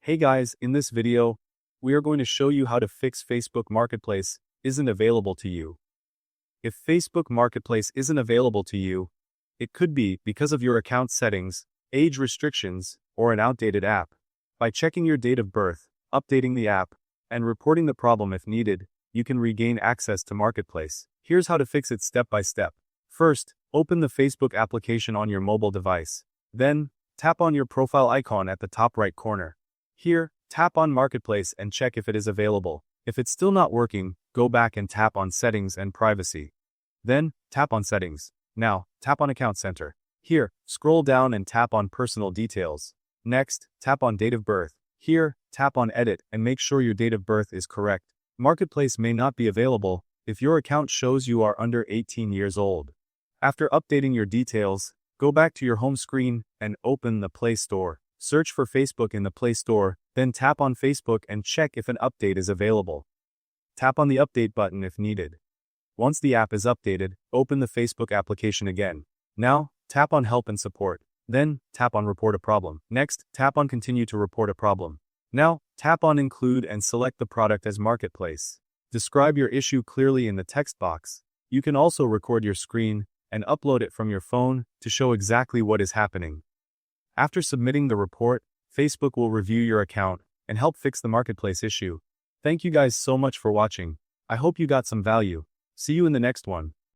Hey guys, in this video, we are going to show you how to fix Facebook Marketplace isn't available to you. If Facebook Marketplace isn't available to you, it could be because of your account settings, age restrictions, or an outdated app. By checking your date of birth, updating the app, and reporting the problem if needed, you can regain access to Marketplace. Here's how to fix it step by step. First, open the Facebook application on your mobile device. Then, tap on your profile icon at the top right corner. Here, tap on Marketplace and check if it is available. If it's still not working, go back and tap on Settings and Privacy. Then, tap on Settings. Now, tap on Account Center. Here, scroll down and tap on Personal Details. Next, tap on Date of Birth. Here, tap on Edit and make sure your date of birth is correct. Marketplace may not be available if your account shows you are under 18 years old. After updating your details, go back to your home screen and open the Play Store. Search for Facebook in the Play Store, then tap on Facebook and check if an update is available. Tap on the Update button if needed. Once the app is updated, open the Facebook application again. Now, tap on Help and Support. Then, tap on Report a Problem. Next, tap on Continue to report a problem. Now, tap on Include and select the product as Marketplace. Describe your issue clearly in the text box. You can also record your screen and upload it from your phone to show exactly what is happening. After submitting the report, Facebook will review your account and help fix the Marketplace issue. Thank you guys so much for watching. I hope you got some value. See you in the next one.